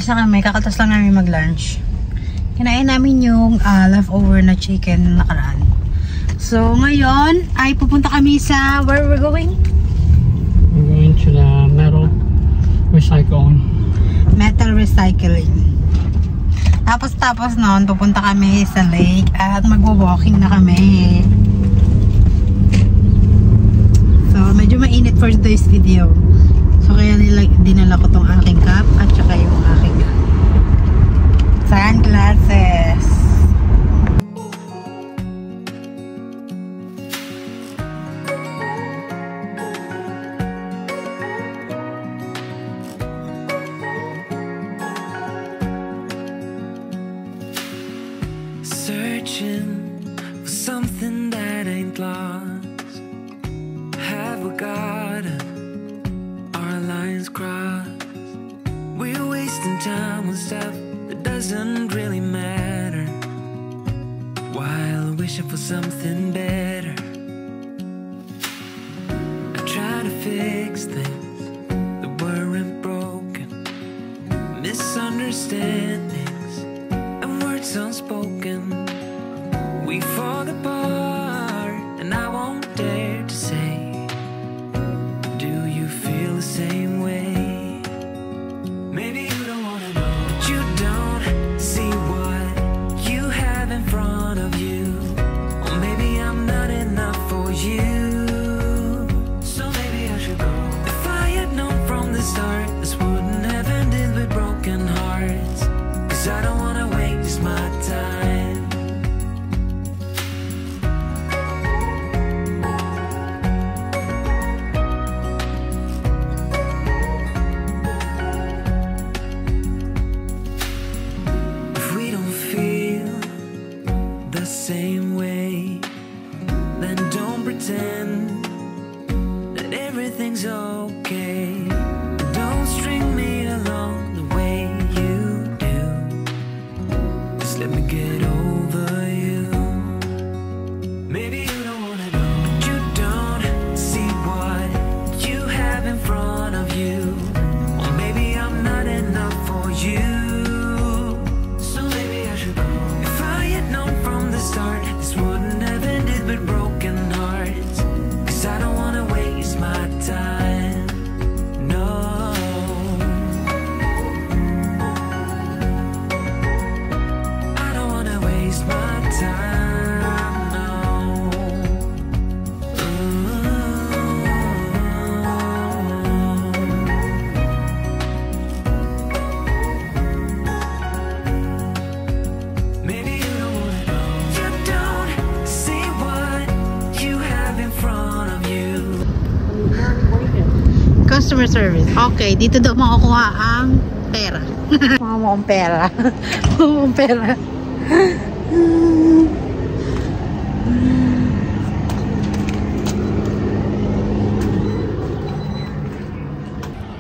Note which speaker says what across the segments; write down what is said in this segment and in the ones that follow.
Speaker 1: Alis na kami, kakatas lang namin mag-lunch. Kinain namin yung leftover na chicken na nakaraan. So, ngayon ay pupunta kami sa, where we're going?
Speaker 2: We're going to the metal recycling.
Speaker 1: Metal recycling. Tapos noon, pupunta kami sa lake at magwo-walking na kami. So, medyo mainit for today's video. So, kaya dinala ko tong aking cup at saka yung aking sunglasses.
Speaker 3: Searching for something that ain't lost. Have we got our lines crossed? We're wasting time on stuff that doesn't really matter, while wishing for something better. I try to fix things that weren't broken, misunderstandings and words unspoken. We fall apart and I won't dare to say, do you feel the same way? Maybe you don't wanna know, but you don't see what you have in front of you. Or maybe I'm not enough for you, so maybe I should go. If I had known from the start, this wouldn't have ended with broken hearts. Cause I don't wanna waste my time. Same way, then don't pretend that everything's okay. Don't string me along the way you do. Just let me get over you. Maybe you don't wanna know, but you don't see what you have in front of you. Or maybe I'm not enough for you, so maybe I should go. If I had known from the start, this wouldn't have ended with broken hearts. Cause I don't wanna waste my time, no. I don't wanna waste my time, no. Maybe you don't wanna know, you don't see what you have in front of you.
Speaker 1: Customer service. Okay, dito daw makukuha ang pera. Makukuha pera. Makukuha pera.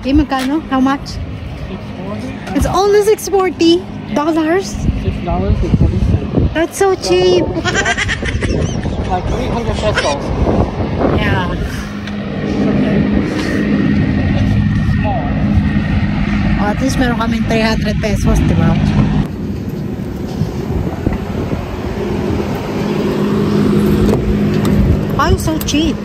Speaker 1: Okay, magkano? How much?
Speaker 2: $6.40.
Speaker 1: It's only $6.40.
Speaker 2: $6.40.
Speaker 1: That's so cheap.
Speaker 2: Like 300 pesos.
Speaker 1: Yeah.
Speaker 2: Okay. Small.
Speaker 1: Oh, at least meron kaming 300 pesos, diba? Why so cheap?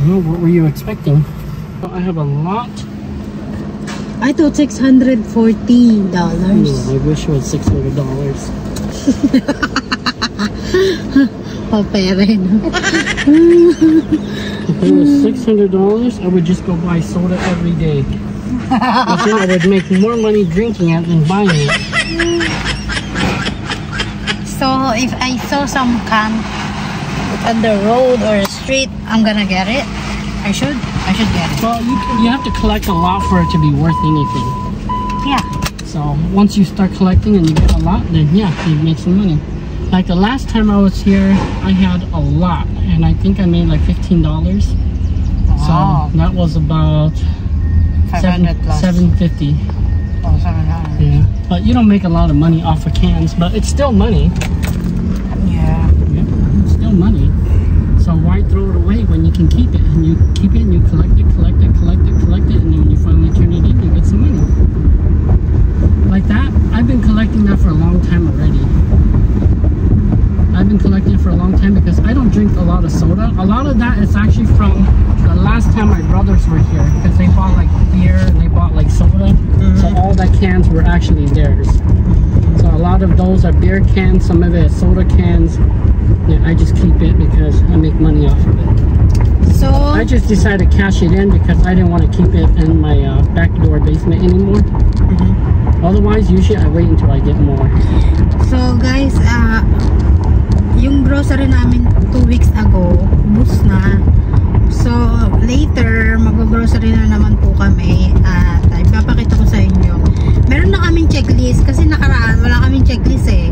Speaker 2: No, what were you expecting? I have a lot.
Speaker 1: I thought $640.
Speaker 2: I wish it was $600.
Speaker 1: Oh, pera yun.
Speaker 2: If it was $600, I would just go buy soda every day. But then I would make more money drinking it than buying it.
Speaker 1: So if I saw some can on the road or street, I'm gonna get it. I should get it.
Speaker 2: Well, you have to collect a lot for it to be worth anything.
Speaker 1: Yeah.
Speaker 2: So once you start collecting and you get a lot, then yeah, you make some money. Like the last time I was here, I had a lot, and I think I made like $15.
Speaker 1: Wow.
Speaker 2: So that was about
Speaker 1: 500 plus.
Speaker 2: $7.50.
Speaker 1: Oh, $7.
Speaker 2: Yeah, but you don't make a lot of money off of cans, but it's still money.
Speaker 1: Yeah.
Speaker 2: Yeah, it's still money. So why throw it away when you can keep it? And you keep it and you collect it, and then when you finally turn it in, you been collecting for a long time because I don't drink a lot of soda. A lot of that is actually from the last time my brothers were here because they bought like beer and they bought like soda. So all the cans were actually theirs. So a lot of those are beer cans, some of it is soda cans. Yeah, I just keep it because I make money off of it.
Speaker 1: So
Speaker 2: I just decided to cash it in because I didn't want to keep it in my back door basement anymore. Otherwise, usually I wait until I get more.
Speaker 1: So guys, yung grocery namin 2 weeks ago, ubos na. So later, mag-grocery na naman po kami at ipapakita ko sa inyo. Meron na kaming checklist kasi nakaraan wala kaming checklist eh.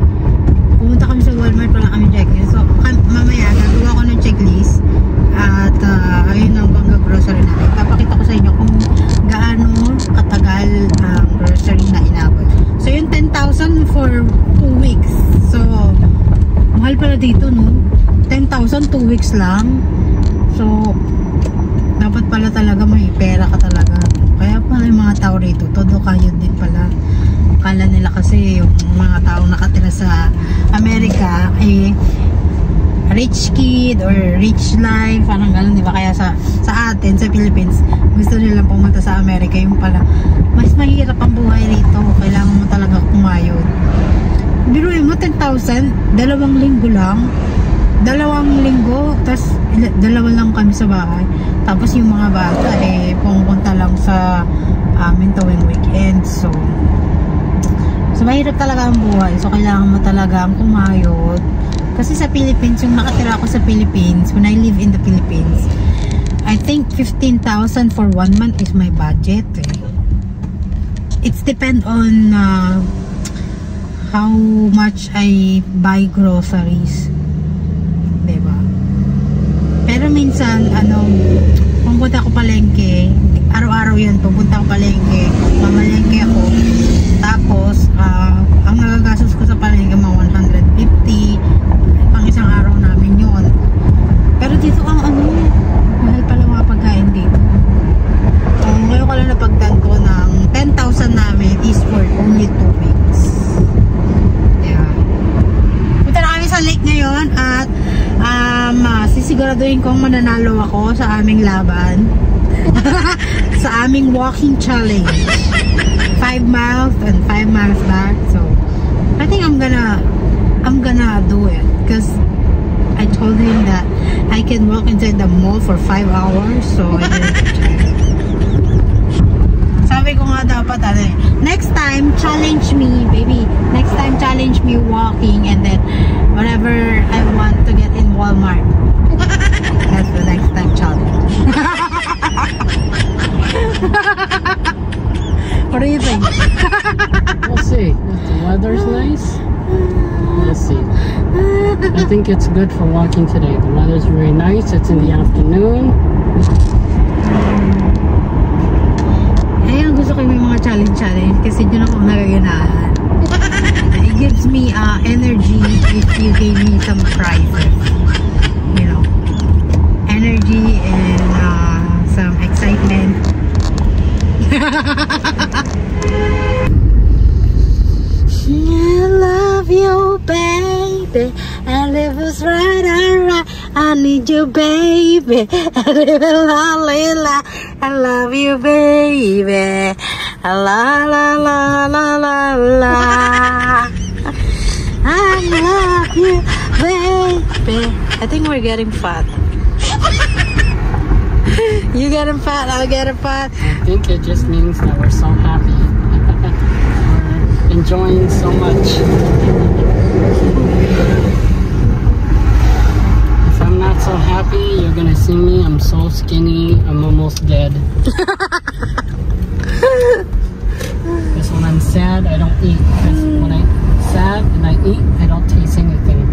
Speaker 1: Pumunta kami sa Walmart, wala kaming checklist. So mamaya gagawa ko ng checklist at ayun ang pang-grocery namin. Ipapakita ko sa inyo kung gaano katagal ang grocery na inabot. So yung 10,000 for 2 weeks. So mahal pala dito, no? 10,000 2 weeks lang. So dapat pala talaga may pera ka talaga. Kaya pala yung mga tao rito, todo kayo din pala. Akala nila kasi yung mga tao nakatira sa Amerika eh rich kid or rich life, parang gano'n, di ba? Kaya sa atin, sa Philippines, gusto nilang pumunta sa Amerika. Yung pala, mas mahirap ang buhay rito. Kailangan mo talaga kumayod. Biruin mo, 10,000, 2 linggo lang. 2 linggo, tapos 2 lang kami sa bahay. Tapos yung mga bata, eh, pumunta lang sa amin tuwing weekend. So mahirap talaga ang buhay. So, kailangan mo talaga kumayod. Kasi sa Philippines, yung nakatira ako sa Philippines, when I live in the Philippines, I think 15,000 for 1 month is my budget. It's depend on how much I buy groceries. Diba? Pero minsan, pupunta ako palengke, araw-araw yun, pupunta ako palengke, mamalengke ako, tapos, ang nagagastos ko sa palengke, mga 150, pang isang araw namin yun. Pero dito ang mahal pala mga pagkain dito. Ngayon ko lang napagtanto ng 10,000 namin is for only 2 weeks. Yeah. Punta na kami sa lake ngayon at sisiguraduhin kong mananalo ako sa aming laban. Sa aming walking challenge. 5 miles and 5 miles back. So I think I'm gonna do it because I told him that I can walk inside the mall for 5 hours. So I didn't try. Sabi ko nga dapat next time challenge me, baby. Next time challenge me walking and then whenever I want to get in Walmart. That's the next time challenge. What do you think?
Speaker 2: We'll see. If the weather's nice, we'll see. I think it's good for walking today. The weather's very nice. It's in the afternoon.
Speaker 1: Ayun, gusto ko yung mga challenge kasi dun ako nagaganahan. It gives me energy if you gave me some prizes. You know, energy and some excitement. I love you, baby. I live is right, alright. I need you, baby. I live la la la. I love you, baby. La la la la la la. I love you, baby. I think we're getting fat. You getting fat, I'll get fat.
Speaker 2: I think it just means that we're so happy. We're enjoying so much. If I'm not so happy, you're gonna see me. I'm so skinny, I'm almost dead. Because when I'm sad, I don't eat. Because when I'm sad and I eat, I don't taste anything.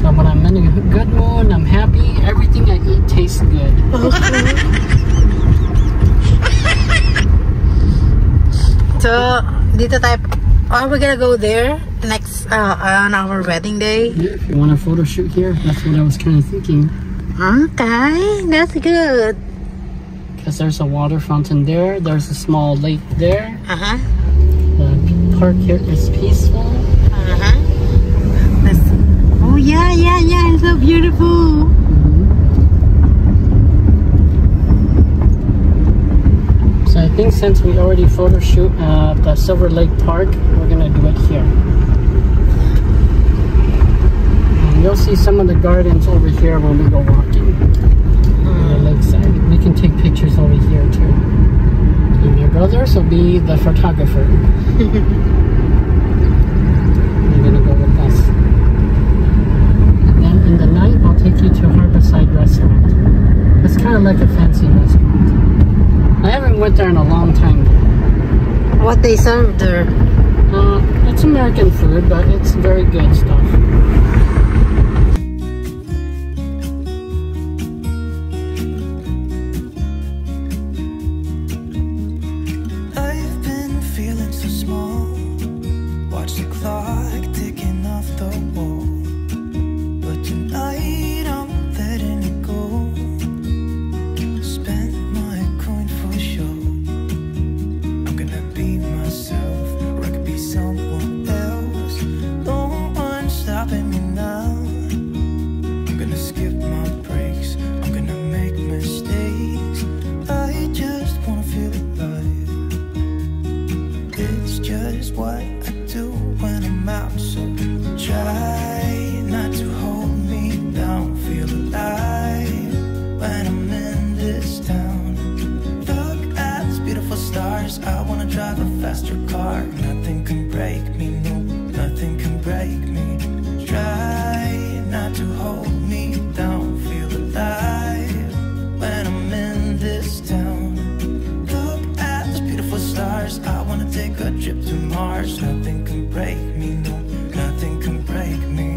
Speaker 2: But when I'm in a good mood, I'm happy, everything I eat tastes good.
Speaker 1: So, dito tayo. Are we gonna go there next on our wedding day?
Speaker 2: Yeah, if you want a photo shoot here, that's what I was kind of thinking.
Speaker 1: Okay, that's good.
Speaker 2: Because there's a water fountain there, there's a small lake there.
Speaker 1: Uh-huh.
Speaker 2: The park here is peaceful.
Speaker 1: Uh-huh. Oh yeah,
Speaker 2: think since we already photo shoot at the Silver Lake Park, we're gonna do it here. And you'll see some of the gardens over here when we go walking on the lakeside. We can take pictures over here too. And your brothers will be the photographer. You're gonna go with us. And then in the night, I'll take you to Harborside Restaurant. It's kind of like a fancy restaurant. I haven't went there in a long time.
Speaker 1: What they serve there?
Speaker 2: It's American food, but it's very good stuff.
Speaker 3: I've been feeling so small. Watch the clock ticking off the wall. But tonight I'm letting it go. Spend my coin for sure. I'm gonna be myself, or I could be someone else. No one's stopping me now. I'm gonna skip my breaks. I'm gonna make mistakes. I just wanna feel alive. It's just what I do when I'm out, so try not to hold me down. Feel alive when I'm in this town. Look at these beautiful stars. I wanna drive a faster car. Nothing can break me, no, nothing can break me. Try not to hold me down. Feel alive when I'm in this town. Look at these beautiful stars. I wanna take a trip to Mars. Nothing can break me, no, nothing can break me.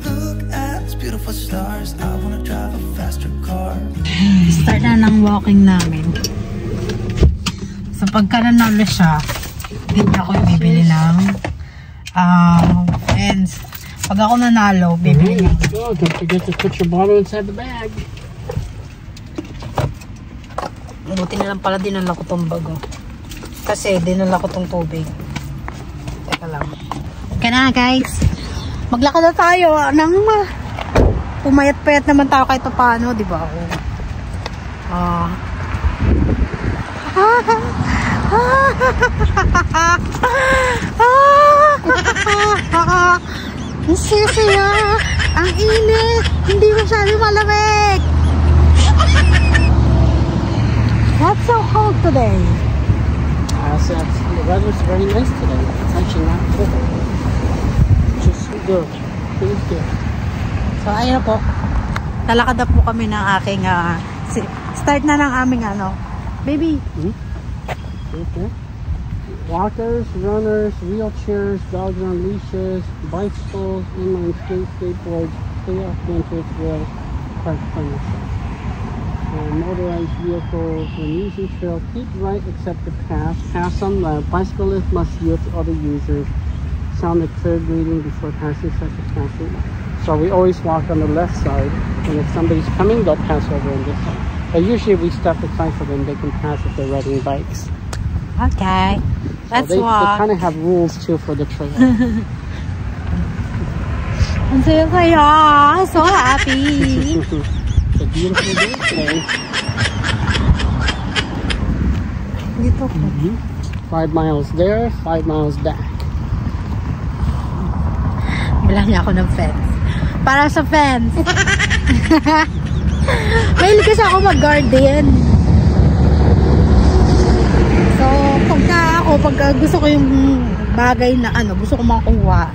Speaker 3: Look at these beautiful stars. I wanna drive a faster car.
Speaker 1: Start na ng walking namin. So pagka nanalo siya, hindi niya ako bibili ng pens. Pag ako nanalo, bibili niya.
Speaker 2: Oh, don't forget to put your bottle inside the bag.
Speaker 1: Buti na lang pala dinala ko tong bago. Kasi dinala ko tong tubig. Teka lang. Okay na guys. Maglakad na tayo ng pumayat-payat naman tayo kahit paano, di ba? Ang saya, ang init, hindi masyado malamig. That's so cold today.
Speaker 2: So the weather's very nice today. It's actually not cold. Just good. Pretty good.
Speaker 1: So ayun po, talakad na po kami ng aking start na ng aming baby.
Speaker 2: Okay. Walkers, runners, wheelchairs, dogs on leashes, bicycles, inline skates, skateboards, play-off benches, rails, park furniture. Motorized vehicles, when using trail, keep right except to pass. Pass on left. Bicyclists must yield to other users. Sound the clear greeting before passing such a passing. So we always walk on the left side, and if somebody's coming, they'll pass over on this side. But usually we step aside for them, they can pass if they're riding bikes.
Speaker 1: Okay, let's
Speaker 2: They
Speaker 1: walk.
Speaker 2: kind of have rules too for the trail.
Speaker 1: Ang saya, so happy.
Speaker 2: It's a beautiful day today.
Speaker 1: Dito po.
Speaker 2: 5 miles there, 5 miles back.
Speaker 1: Bilang niya ako ng fence. Para sa fence. Mahilig kasi ako mag-garden. So, pagka gusto ko yung bagay na gusto ko makuha,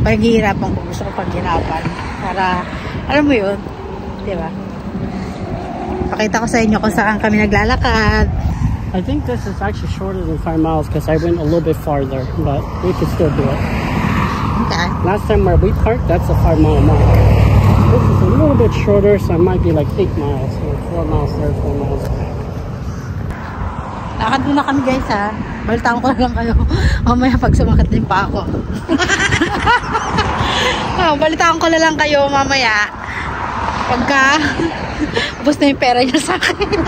Speaker 1: paghihirapan ko, gusto ko paghirapan. Para, alam mo yun, di ba? Pakita ko sa inyo kung saan kami naglalakad.
Speaker 2: I think this is actually shorter than 5 miles because I went a little bit farther, but we could still do it.
Speaker 1: Okay.
Speaker 2: Last time where we parked, that's a 5 mile mark. This is a little bit shorter, so it might be like 8 miles. So 4 miles there, 4 miles back.
Speaker 1: Lakad muna kami guys ha. Balitaan ko lang kayo. Mamaya pag sumakit din pa ako. Balitaan ko na lang kayo mamaya. Pagka ubos na yung pera niya sa akin.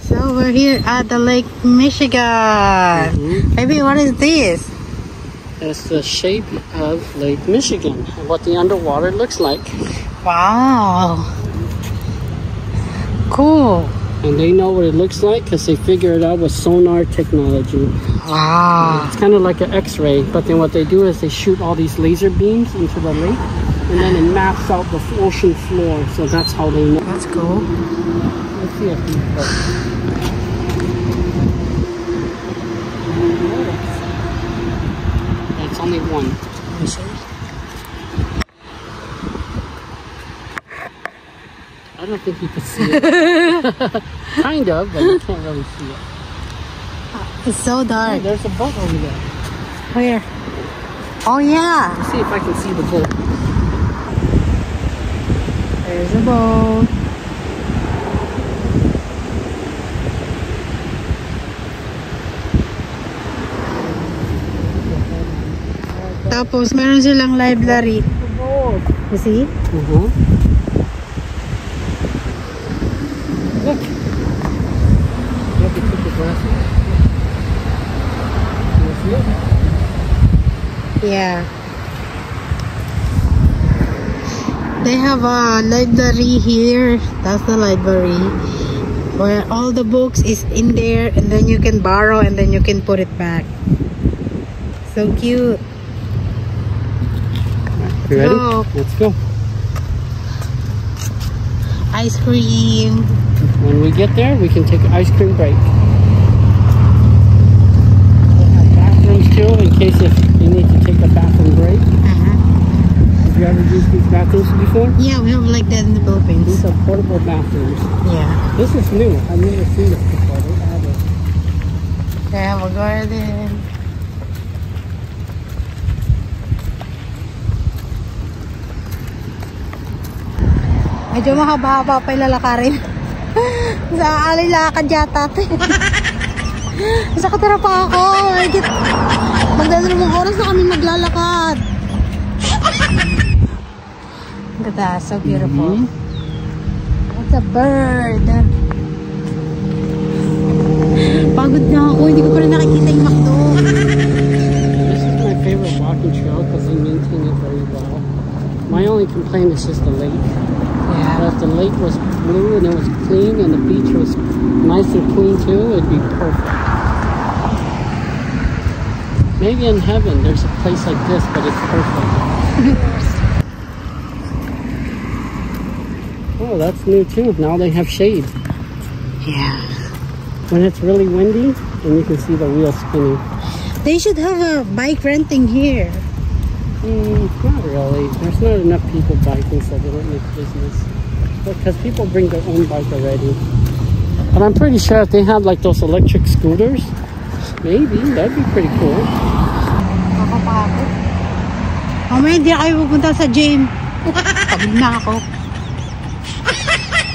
Speaker 1: So So we're here at the Lake Michigan. Maybe what is this?
Speaker 2: It's the shape of Lake Michigan and what the underwater looks like.
Speaker 1: Wow. Cool.
Speaker 2: And they know what it looks like because they figured it out with sonar technology.
Speaker 1: Wow.
Speaker 2: It's kind of like an X-ray, but then what they do is they shoot all these laser beams into the lake, and then it maps out the ocean floor. So that's how they know.
Speaker 1: That's cool.
Speaker 2: Let's see if we It's only one.
Speaker 1: Let me see.
Speaker 2: I don't think you can see it. Kind of, but you can't really see it.
Speaker 1: It's so dark.
Speaker 2: Hey, there's a boat over there.
Speaker 1: Where? Oh yeah.
Speaker 2: Let's see if I can see the boat.
Speaker 1: There's a boat. Tapos meron silang library. You see?
Speaker 2: Look. You have to put the glasses. You see it?
Speaker 1: Yeah. They have a library here. That's the library. Where all the books is in there, and then you can borrow and then you can put it back. So cute.
Speaker 2: You ready?
Speaker 1: Go.
Speaker 2: Let's go.
Speaker 1: Ice cream.
Speaker 2: When we get there, we can take an ice cream break. We'll have bathrooms too, in case if you need to take a bathroom break. Have you ever used these bathrooms before?
Speaker 1: Yeah, we have like that in the Philippines.
Speaker 2: These are portable bathrooms.
Speaker 1: Yeah.
Speaker 2: This is new. I've never seen this before. They have it.
Speaker 1: They have a garden. Medyo mahaba-haba pa yung lalakarin. Sa alay lakad yata. Sakit na pa ako. Magdadalawang oras na kami maglalakad. Ganda, so beautiful. It's a bird. Pagod na ako. Hindi ko pa rin nakikita yung McDo.
Speaker 2: This is my favorite walking trail because they maintain it very well. My only complaint is just the lake.
Speaker 1: Yeah.
Speaker 2: But if the lake was blue and it was clean and the beach was nice and clean too, it'd be perfect. Maybe in heaven there's a place like this, but it's perfect. Oh, that's new too. Now they have shade.
Speaker 1: Yeah.
Speaker 2: When it's really windy, and you can see the wheels spinning.
Speaker 1: They should have a bike renting here.
Speaker 2: Not really. There's not enough people biking, so they don't make business. Because people bring their own bike already. But I'm pretty sure if they had like those electric scooters, maybe that'd be pretty cool.
Speaker 1: Nakapagod. Mamaya hindi na kayo pupunta sa gym. Pagod na ako.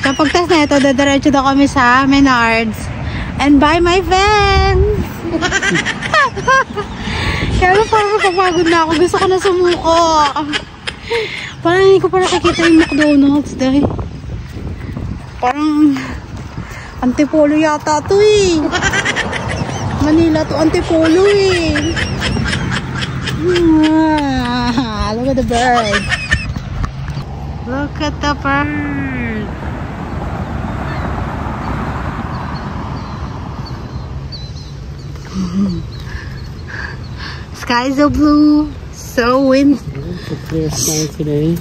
Speaker 1: Sa pagtas na ito, dadiretso daw kami sa Menards and buy my fans. Kaya parang napapagod na ako. Gusto ko na sumuko. Parang hindi ko pa nakikita yung McDonald's dahil parang Antipolo yata to eh. Manila to Antipolo eh. Look at the bird. Look at the bird. Skies are blue, so windy.
Speaker 2: It's a clear sky today.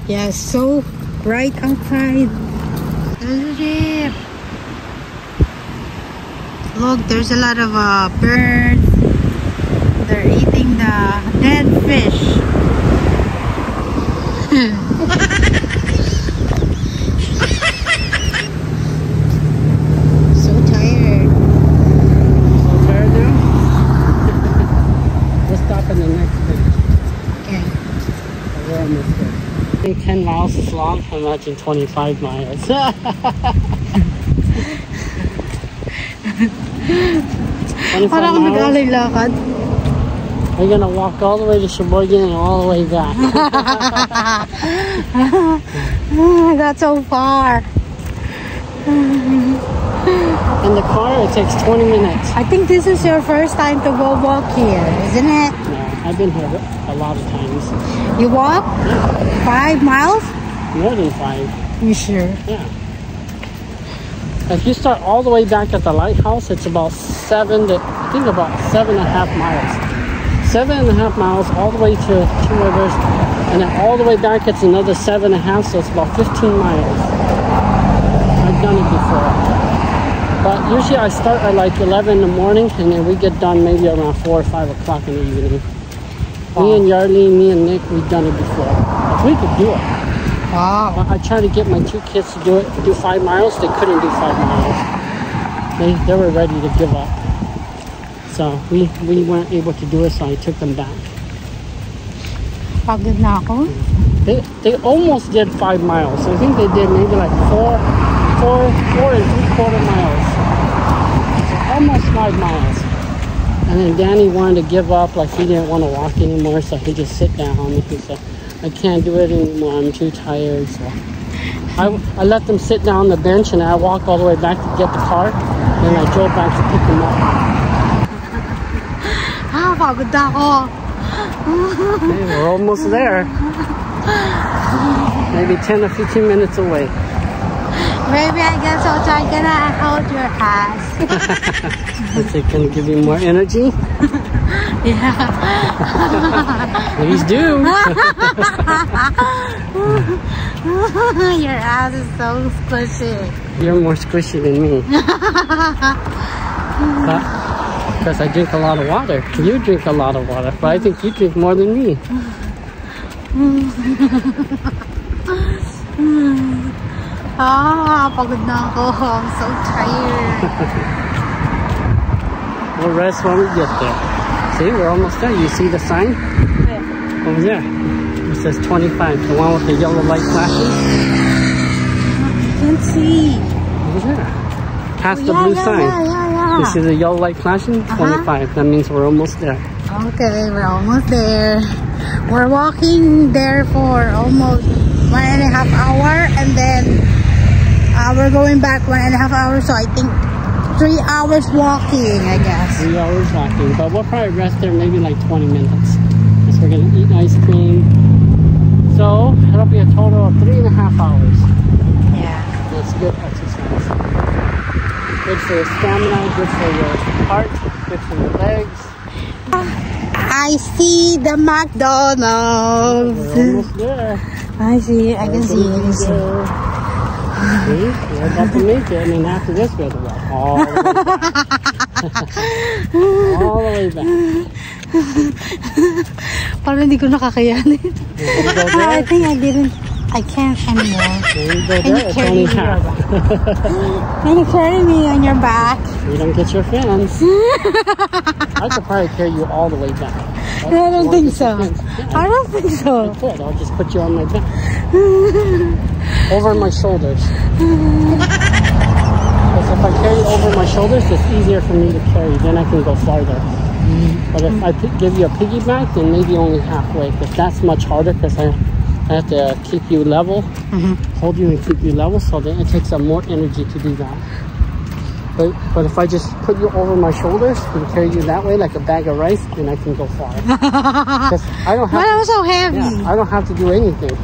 Speaker 1: Yeah, so bright outside. Look, there's a lot of birds. They're eating the dead fish. So tired.
Speaker 2: So tired now? We'll stop in the next bit.
Speaker 1: Okay.
Speaker 2: We're almost there. I think 10 miles is long. Imagine 25 miles. 25
Speaker 1: Parang
Speaker 2: miles.
Speaker 1: nag-alay lakad.
Speaker 2: We're gonna walk all the way to Sheboygan and all the way back.
Speaker 1: That's so far.
Speaker 2: In the car, it takes 20 minutes.
Speaker 1: I think this is your first time to go walk here, isn't it?
Speaker 2: Yeah, I've been here a lot of times.
Speaker 1: You walk?
Speaker 2: Yeah.
Speaker 1: 5 miles?
Speaker 2: More than 5.
Speaker 1: You sure?
Speaker 2: Yeah. If you start all the way back at the lighthouse, it's about 7.5 miles. 7.5 miles all the way to Two Rivers, and then all the way back it's another 7.5, so it's about 15 miles. I've done it before. But usually I start at like 11 in the morning, and then we get done maybe around 4 or 5 o'clock in the evening. Me and Yarlene, me and Nick, we've done it before. But we could do it.
Speaker 1: Wow.
Speaker 2: I tried to get my 2 kids to do 5 miles. They couldn't do 5 miles. They were ready to give up. So we weren't able to do it, so I took them back.
Speaker 1: Pagod na ako.
Speaker 2: They almost did 5 miles. I think they did maybe like 4 and 3/4 miles. So almost 5 miles. And then Danny wanted to give up, like he didn't want to walk anymore, so he just sit down and he said, I can't do it anymore, I'm too tired. So I let them sit down on the bench, and I walked all the way back to get the car, and I drove back to pick them up.
Speaker 1: Pagod na ako.
Speaker 2: Hey, we're almost there. Maybe 10 or 15 minutes away.
Speaker 1: Maybe I guess I'll try to hold your ass.
Speaker 2: Is it going to give you more energy?
Speaker 1: Yeah.
Speaker 2: Please do.
Speaker 1: Your ass is so squishy.
Speaker 2: You're more squishy than me. Because I drink a lot of water. You drink a lot of water, but I think you drink more than me.
Speaker 1: Pagod na ako. I'm so tired.
Speaker 2: We'll rest when we get there. See, we're almost there. You see the sign?
Speaker 1: Yeah.
Speaker 2: Over there. It says 25. The one with the yellow light flashing.
Speaker 1: I can't see.
Speaker 2: Over there. Past the blue sign.
Speaker 1: Yeah.
Speaker 2: You see the yellow light flashing? 25. That means we're almost there.
Speaker 1: Okay, we're almost there. We're walking there for almost 1.5 hours, and then we're going back 1.5 hours, so I think 3 hours walking, I guess.
Speaker 2: 3 hours walking, but we'll probably rest there maybe like 20 minutes because we're going to eat ice cream. So it'll be a total of 3.5 hours.
Speaker 1: Yeah.
Speaker 2: That's good exercise. Good for your stamina, good for your heart, good for your legs.
Speaker 1: I see the McDonald's.
Speaker 2: We're almost there.
Speaker 1: I see, I can see.
Speaker 2: See, we're about to make it, and then after this we have to walk all the way back. All the way back.
Speaker 1: Parang hindi ko nakakayanin. I think I can't anymore.
Speaker 2: Can you
Speaker 1: carry me? Can you carry me on your back?
Speaker 2: You don't get your fins. I could probably carry you all the way back.
Speaker 1: I don't think so. I don't think so.
Speaker 2: I could. I'll just put you on my back. Over my shoulders. Because if I carry you over my shoulders, it's easier for me to carry. Then I can go farther. But if I give you a piggyback, then maybe only halfway. Because that's much harder because I have to keep you level. Hold you and keep you level. So then it takes more energy to do that. But if I just put you over my shoulders and carry you that way like a bag of rice, then I can go far. Because I don't have.
Speaker 1: But I'm so heavy.
Speaker 2: Yeah, I don't have to do anything.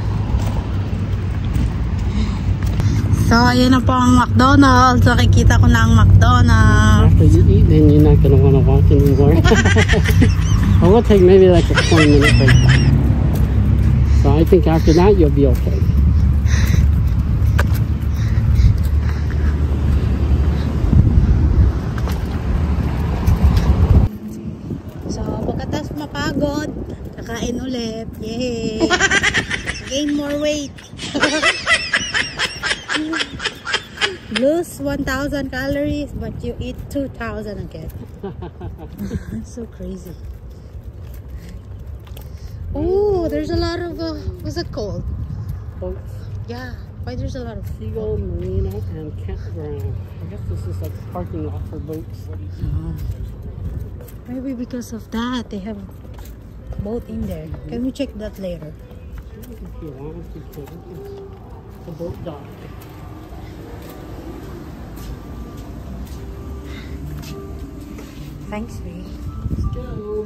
Speaker 1: So, ayan na po ang McDonald's. So, nakikita ko na ang McDonald's.
Speaker 2: After you eat, then you're not going to want to walk anymore. Well, we'll take maybe like a 20-minute break. So I think after that, you'll be okay.
Speaker 1: So, pagkatapos mapagod, kakain ulit. Yay! Gain more weight. Lose 1,000 calories, but you eat 2,000 again. It's so crazy. Oh, there's a lot of, what's it called?
Speaker 2: Boats.
Speaker 1: Yeah, why there's a lot of
Speaker 2: Seagull Marina and Campground. I guess this is like a parking lot for boats.
Speaker 1: Maybe because of that, they have a boat in there. Can we check that later?
Speaker 2: If you want to, the boat dock.
Speaker 1: Thanks, babe.
Speaker 2: Let's go.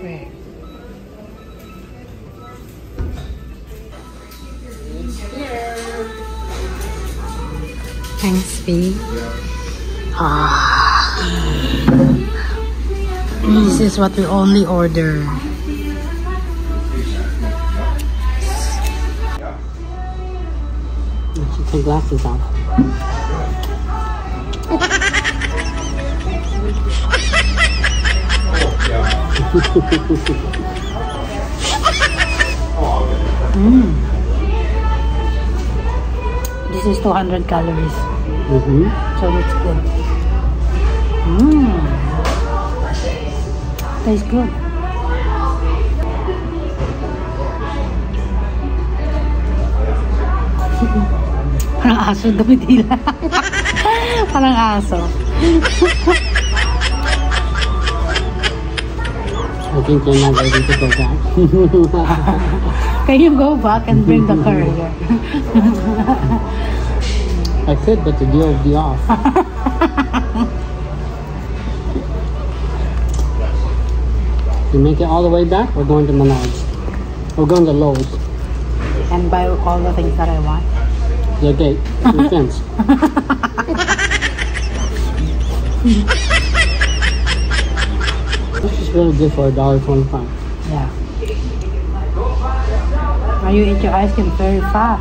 Speaker 1: Where?
Speaker 2: It's here.
Speaker 1: Thanks, babe. This is what we only order.
Speaker 2: Take glasses off.
Speaker 1: This is 200 calories. So that's good. Tastes good. Parang aso, dumitila. Parang aso.
Speaker 2: I think you're not ready to go back.
Speaker 1: Can you go back and bring the car here?
Speaker 2: I could, but the deal would be off. You make it all the way back, we're going to Menards. We're going to Lowe's.
Speaker 1: And buy all the things that I want.
Speaker 2: The gate, the fence. This is really good for $1.25.
Speaker 1: Yeah. Now you eat your ice cream very fast.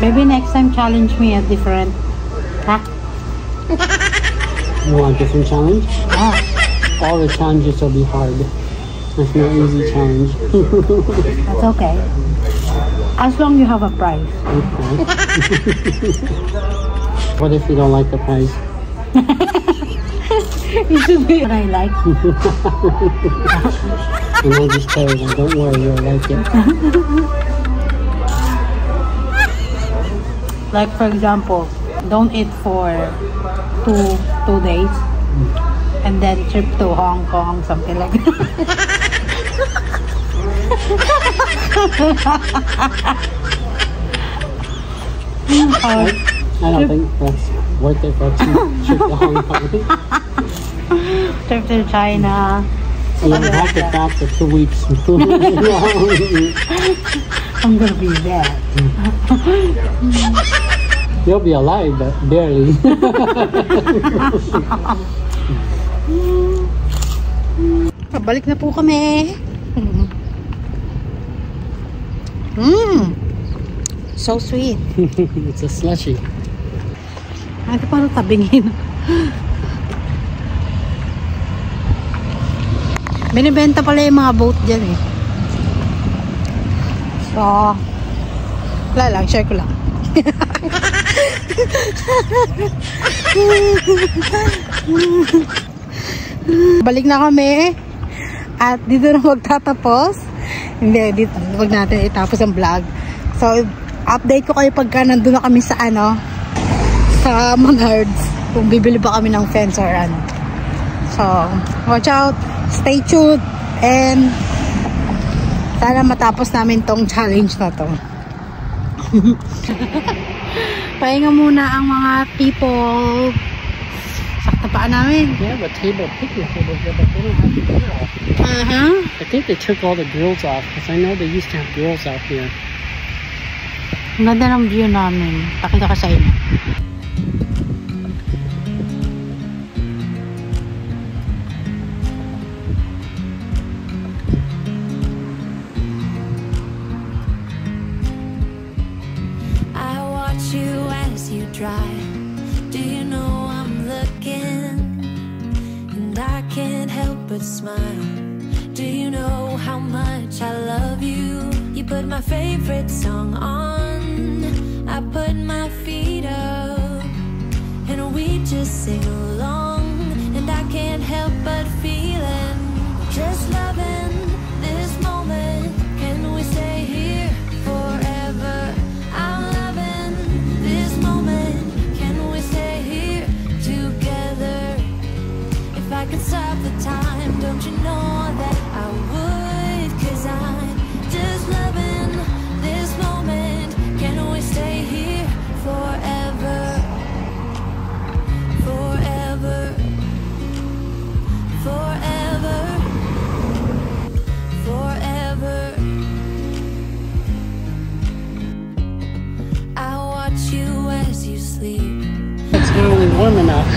Speaker 1: Maybe next time challenge me at different. Huh?
Speaker 2: You want a different challenge?
Speaker 1: Yeah.
Speaker 2: All the challenges will be hard. There's no easy challenge.
Speaker 1: That's okay. As long as you have a prize.
Speaker 2: Okay. What if you don't like the price?
Speaker 1: It should be what I like.
Speaker 2: And I'll just tell you, don't worry, you'll like it.
Speaker 1: Like for example, don't eat for two days and then trip to Hong Kong, something like that.
Speaker 2: I don't think that's worth it for a trip to Hong Kong.
Speaker 1: Trip to China.
Speaker 2: So you have to back for 2 weeks.
Speaker 1: I'm gonna be there.
Speaker 2: You'll be alive, but barely.
Speaker 1: Pabalik na po kami. So sweet.
Speaker 2: It's a slushy.
Speaker 1: Ito parang tabingin. Binibenta pala yung mga boat dyan eh. So, wala lang, share ko lang. Balik na kami. At dito na magtatapos. Hindi, dito, wag natin itapos ang vlog. So, update ko kayo pagka nandun na kami sa sa Menards. Kung bibili pa kami ng fence or ano. So, watch out. Stay tuned. And sana matapos namin tong challenge na to. Pahinga muna ang mga people. Sakta pa namin.
Speaker 2: They have a table, picnic table here, but they don't have the grill. I think they took all the grills off because I know they used to have grills out here.
Speaker 1: Ang ganda ng view namin. Pakita ko sa inyo.
Speaker 3: Do you know I'm looking and I can't help but smile? Do you know how much I love you? You put my favorite song on, I put my feet up and we just sing along, and I can't help but feeling just loving this moment. Can we stay here forever? I'm loving this moment. Can we stay here together? If I could stop the time, don't you know that I would? 'Cause I
Speaker 2: finally warm enough.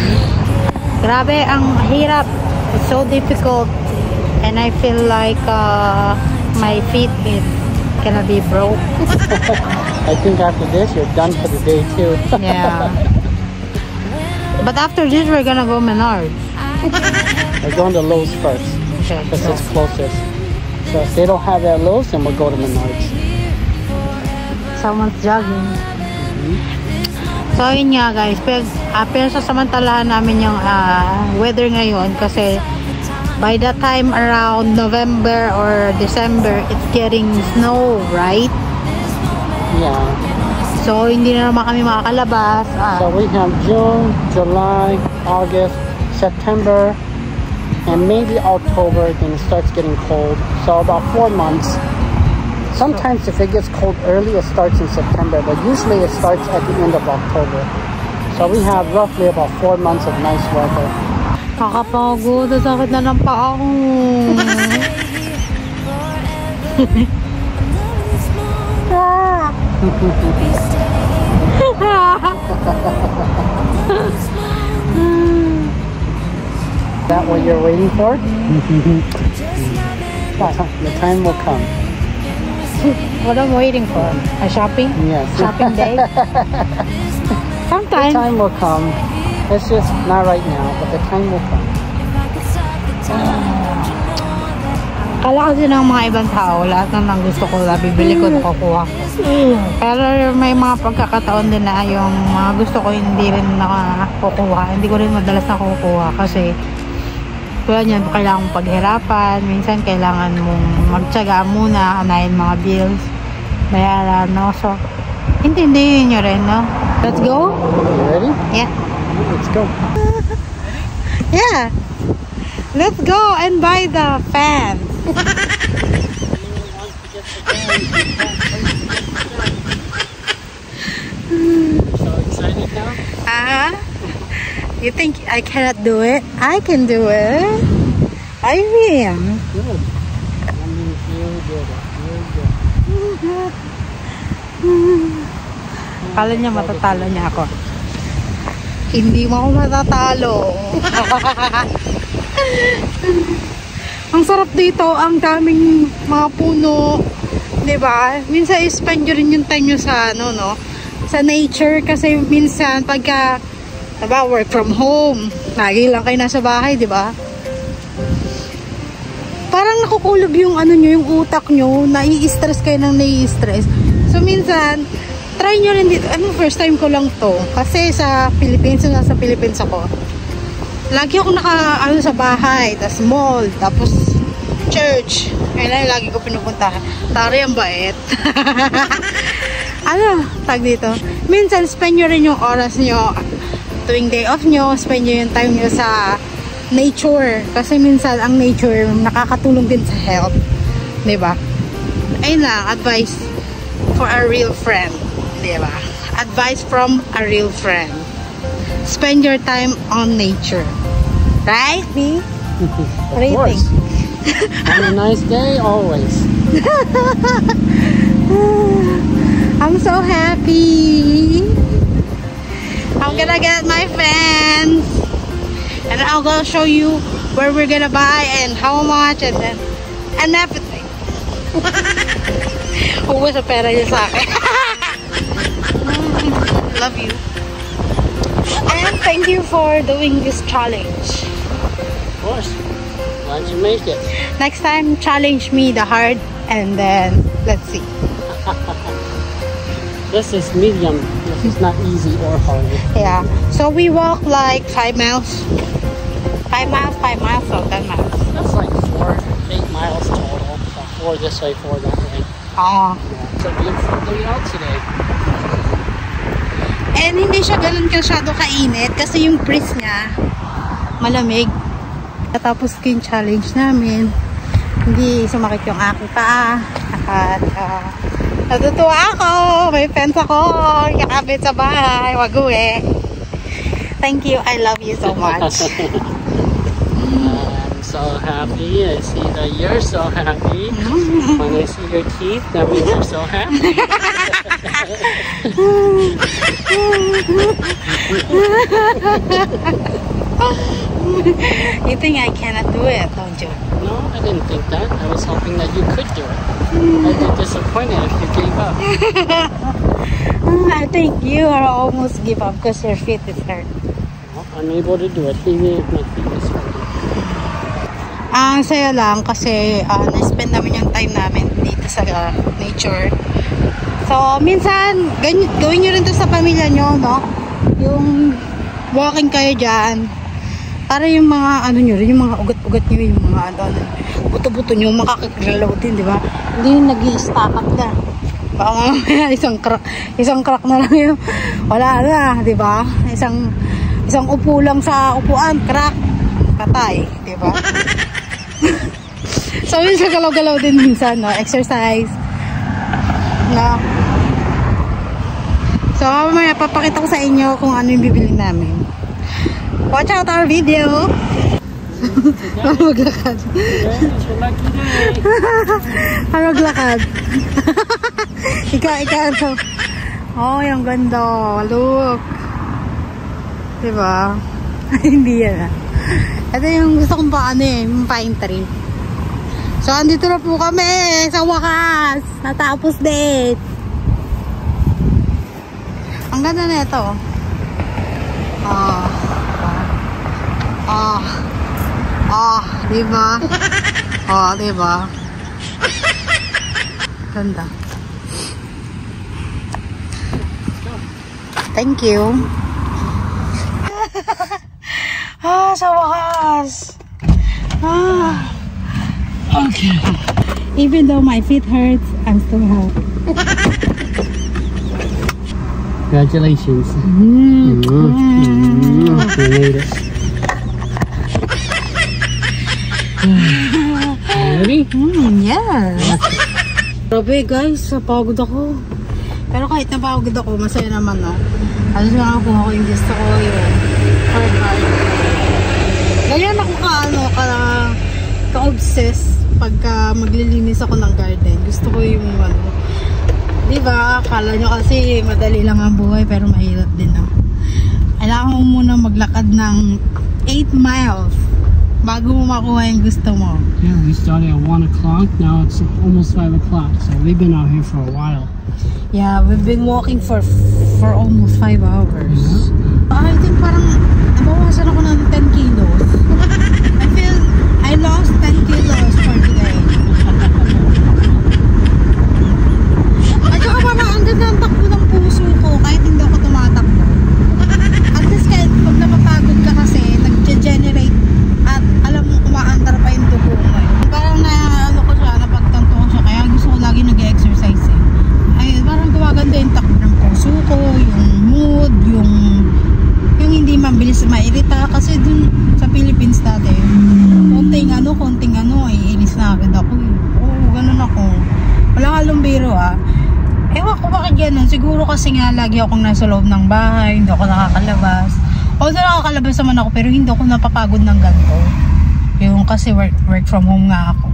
Speaker 1: Grabe, ang hirap. It's so difficult. And I feel like my feet is gonna be broke.
Speaker 2: I think after this, you're done for the day too.
Speaker 1: Yeah. But after this, we're gonna go Menards.
Speaker 2: We're going to Lowe's first.
Speaker 1: Okay.
Speaker 2: Because it's closest. So if they don't have that Lowe's, then we'll go to Menards.
Speaker 1: Someone's jogging. So yun nga guys, pero sasamantalahan namin yung weather ngayon kasi by the time around November or December, it's getting snow, right?
Speaker 2: Yeah.
Speaker 1: So hindi na naman kami makakalabas.
Speaker 2: So we have June, July, August, September, and maybe October, then it starts getting cold. So about 4 months. Sometimes if it gets cold early, it starts in September, but usually it starts at the end of October. So we have roughly about 4 months of nice weather.
Speaker 1: Kakapagod, sakit na ng paa ko.
Speaker 2: That what you're waiting for? The time will come.
Speaker 1: What I'm waiting for? A shopping?
Speaker 2: Yes.
Speaker 1: Shopping day? Sometime.
Speaker 2: The time will come. It's just not right now, but the time will come.
Speaker 1: Kala kasi ng mga ibang tao, lahat ng gusto ko, bibili ko, nakukuha ko. Pero may mga pagkakataon din na yung mga gusto ko hindi rin nakakukuha. Hindi ko rin madalas nakukuha kasi kaya niyan, kailangan mong paghirapan. Minsan kailangan mong magtyaga muna, anayin mga bills, bayaran, no? So, intindihin nyo rin, no? Let's go?
Speaker 2: You ready?
Speaker 1: Yeah.
Speaker 2: Let's go.
Speaker 1: Yeah. Let's go and buy the fan.
Speaker 2: So excited now?
Speaker 1: You think I cannot do it? I can do it. I am.
Speaker 2: Good. I mean, really good. Really good.
Speaker 1: Kala niya matatalo niya ako. Hindi mo ako matatalo. Ang sarap dito, ang daming mga puno, 'di ba? Minsan i-spend nyo rin yung time nyo sa ano, no? Sa nature kasi minsan pagka diba, work from home, lagi lang kayo nasa bahay, 'di ba? Parang nakukulob yung ano nyo, yung utak nyo, nai-stress kayo ng nai-stress. So minsan try nyo rin dito. Ano, first time ko lang to. Kasi sa Philippines, nasa Philippines ako. Lagi ako ano sa bahay, tapos mall, tapos church. Kailan lagi ko pinupuntahan. Tari ang bait. Ano, tag dito. Minsan, spend nyo rin yung oras nyo. Tuwing day off nyo, spend nyo yung time nyo sa nature. Kasi minsan, ang nature, nakakatulong din sa health. Diba? Ayun lang, advice for a real friend. Diba? Advice from a real friend. Spend your time on nature. Right, B?
Speaker 2: Of course. On a nice day, always.
Speaker 1: I'm so happy. I'm gonna get my fans. And I'll go show you where we're gonna buy and how much and everything. Ubus sa pera niya sa akin. Love you. And thank you for doing this challenge.
Speaker 2: Of course. Glad you make it.
Speaker 1: Next time, challenge me the hard and then let's see.
Speaker 2: This is medium. This is not easy or hard.
Speaker 1: Yeah. So we walk like 5 miles. 5 miles, 5 miles, so 10 miles.
Speaker 2: That's like 8 miles total. So 4 this way, 4 that way.
Speaker 1: Oh.
Speaker 2: Yeah. It's a beautiful day out today.
Speaker 1: And hindi siya ganun masyado kainit kasi yung breeze niya malamig. Tapos yung challenge namin, hindi sumakit yung aking paa. At natutuwa ako. May fans ako. Yakapit sa bahay. Wag uwi. Thank you. I love you so much.
Speaker 2: I'm so happy. I see that you're so happy. When I see your teeth, that means you're so happy.
Speaker 1: You think I cannot do it, don't you?
Speaker 2: No, I didn't think that. I was hoping that you could do it. I'd be disappointed if you gave up.
Speaker 1: I think you are almost give up because your feet is hurt.
Speaker 2: Well, I'm able to do it even if my feet is hurt.
Speaker 1: Ang saya lang kasi na-spend namin yung time namin dito sa nature. So, minsan, gawin nyo rin to sa pamilya nyo, no? Yung walking kayo dyan. Para yung mga, ano nyo rin, yung mga ugat-ugat nyo, yung mga, buto-buto nyo, makakagalaw din, di ba? Hindi yung nag-i-stack up na. Baka mamaya, isang crack na lang yun. Wala na, di ba? Isang upo lang sa upuan, crack, patay, di ba? So, minsan galaw-galaw din minsan, no? Exercise. No? So, mamaya papakita ko sa inyo kung ano yung bibili namin. Watch out our video! Maglakad. Maglakad. Ika. Oh, yung ganda. Look. Diba? Hindi yan. Ito yung gusto kong paano yung pine tree. So, andito na po kami sa wakas. Natapos din. Ang ganda na ito. Diba? Diba? Ganda. Thank you. Sa wakas.
Speaker 2: Okay.
Speaker 1: Even though my feet hurts, I'm still happy.
Speaker 2: Congratulations. You made it. Ready?
Speaker 1: Yes. Grabe guys, napagod ako. Pero kahit napagod ako, masaya naman, no? Alam siya nga kung ako yung gusto ko yung hard. Ganyan ako ka-obsess pagka maglilinis ako ng garden. Gusto ko yung diba? Akala nyo kasi madali lang ang buhay pero mahirap din, no? Kailangan mo muna maglakad ng 8 miles bago mo makuha yung gusto mo.
Speaker 2: Yeah, we started at 1 o'clock. Now it's almost 5 o'clock. So we've been out here for a while.
Speaker 1: Yeah, we've been walking for almost 5 hours. I think parang nabawasan ako ng 10 kilos. I feel I lost 10 kilos for today. At saka parang ang ganda ang takbo ng puso ko kahit hindi ako tumatakbo. At least kahit pag napapagod ka kasi nag-generate at alam mo kumaandar pa yung dugo mo. Parang napagtanto ko siya kaya gusto ko lagi nag-exercise eh. Ay, parang gumaganda yung takbo ng puso ko, yung mood, yung hindi mabilis mairita kasi dun sa Philippines dati konting iinis na agad ako eh. Oo, ganun ako. Wala ka lumbiro ewan ko bakit ganun. Siguro kasi nga lagi akong nasa loob ng bahay, hindi ako nakakalabas. Although nakakalabas naman ako pero hindi ako napapagod ng ganito. Yung kasi work from home nga ako.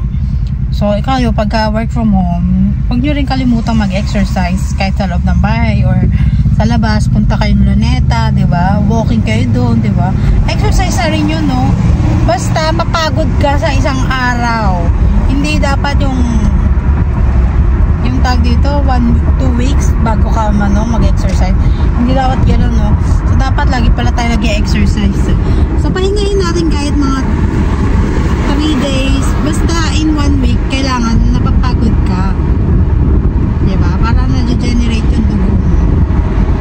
Speaker 1: So ikaw pagka work from home, huwag nyo rin kalimutang mag-exercise kahit sa loob ng bahay or sa labas, punta kayo ng Luneta, diba? Walking kayo doon, diba? Exercise na rin yun, no? Basta mapagod ka sa isang araw. Hindi dapat yung tag dito 1-2 weeks bago ka mag-exercise. Hindi dapat gano'n, no? So dapat lagi pala tayo nag-exercise. So pahingayin natin kahit mga 3 days. Basta in 1 week kailangan napapagod ka. Diba? Para na-generate yung dugo mo.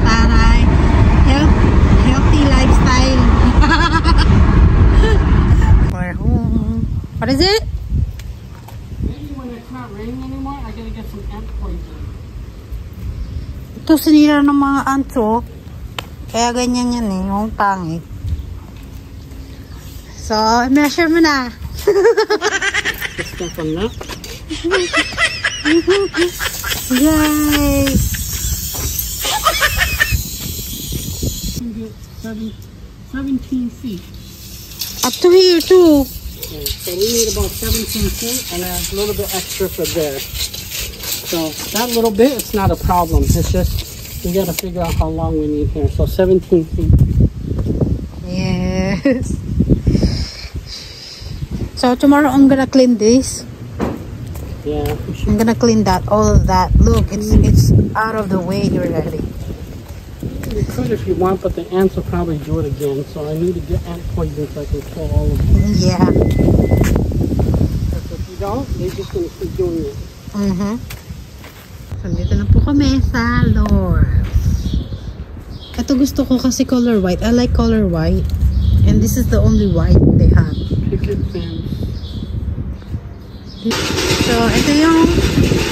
Speaker 1: Taray. Healthy lifestyle. For home. What is it? Ito sinira ng mga ants, oh. Kaya ganyan yan eh, yung pangit. So, measure mo na.
Speaker 2: Just go from that.
Speaker 1: Yay!
Speaker 2: 17 feet.
Speaker 1: Up to here too.
Speaker 2: Okay, so we need about 17 feet and a little bit extra for there. So that little bit, it's not a problem. It's just, we gotta figure out how long we need here. So 17 feet.
Speaker 1: Yes. So tomorrow I'm gonna clean this.
Speaker 2: Yeah.
Speaker 1: I'm gonna clean that, all of that. Look, it's out of the way already.
Speaker 2: You could if you want, but the ants will probably do it again. So I need to get ant poison so I can kill all of them.
Speaker 1: Yeah.
Speaker 2: Because if you don't, they're just gonna keep doing it.
Speaker 1: So dito na po kami sa Lourdes. Ito gusto ko kasi color white. I like color white. And this is the only white they have.
Speaker 2: Picket fence.
Speaker 1: So, ito yung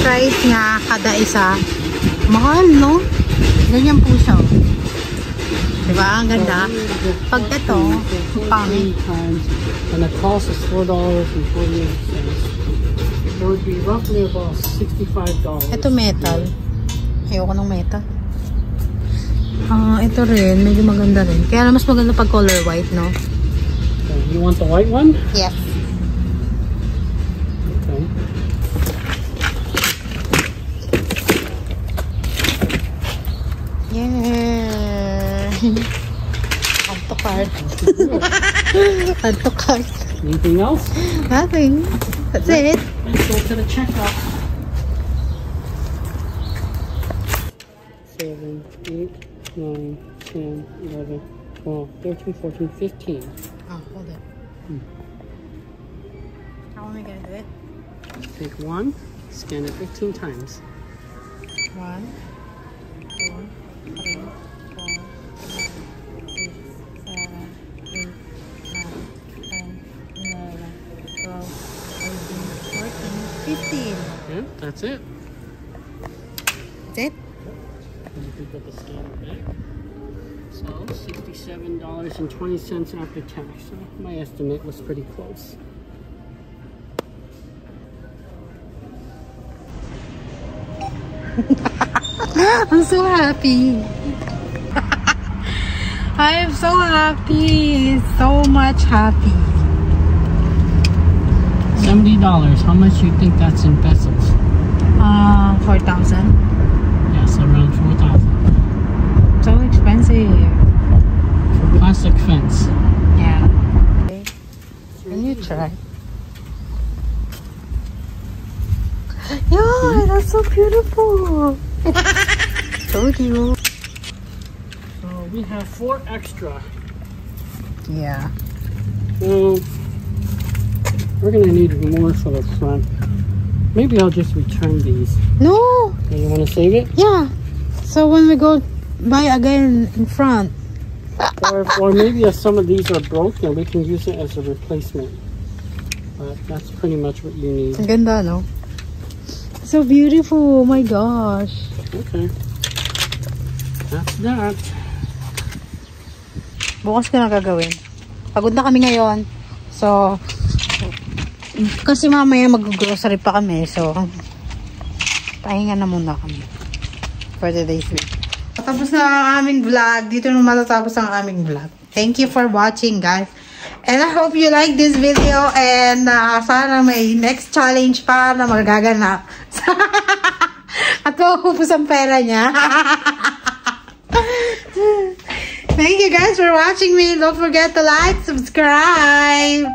Speaker 1: price niya kada isa. Mahal, no? Ganyan po siya. Diba? Ang ganda. Pag ito, pangit.
Speaker 2: And the cost is $4.48. It would be roughly about $65.
Speaker 1: Ito metal. Ayoko ng metal. Ito rin. Medyo maganda rin. Kaya mas maganda pag color white, no?
Speaker 2: So you want the white one?
Speaker 1: Yes.
Speaker 2: Okay.
Speaker 1: Yeah. Add to cart. Add to cart.
Speaker 2: Anything else?
Speaker 1: Nothing. That's it.
Speaker 2: Let's go to the checkout. 7, 8, 9, 10, 11, 12, 13, 14, 15.
Speaker 1: Oh, hold it. How am I gonna do it?
Speaker 2: Take one, scan it 15 times.
Speaker 1: 1, 2, 3, 4, 5, 6, 7, 8, 9, 10, 11, 12, 13, 14, 15.
Speaker 2: Yeah, that's it.
Speaker 1: That's it?
Speaker 2: And you can put the scanner back. So $67.20 after tax. So my estimate was pretty close.
Speaker 1: I'm so happy. I am so happy. So much happy.
Speaker 2: $70. How much do you think that's in pesos?
Speaker 1: 4,000.
Speaker 2: Yes, around 4,000.
Speaker 1: So expensive.
Speaker 2: Plastic fence.
Speaker 1: Yeah. Can you try? Yeah, that's so beautiful. Told you.
Speaker 2: So we have 4 extra.
Speaker 1: Yeah.
Speaker 2: Well, we're gonna need more for the front. Maybe I'll just return these.
Speaker 1: No.
Speaker 2: You want to save it?
Speaker 1: Yeah. So when we go buy again in front.
Speaker 2: Or maybe if some of these are broken, we can use it as a replacement. But that's pretty much what you need.
Speaker 1: Ang ganda, no? So beautiful. Oh my gosh.
Speaker 2: Okay. That's that.
Speaker 1: Bukas ko na gagawin. Pagod na kami ngayon. So, kasi mamaya mag-grocery pa kami. So, pahinga na muna kami for today's week. Tapos na ang aming vlog. Dito na matatapos ang aming vlog. Thank you for watching, guys. And I hope you like this video. And sana may next challenge pa na magaganap. At maupupos ang pera niya. Thank you guys for watching me. Don't forget to like, subscribe.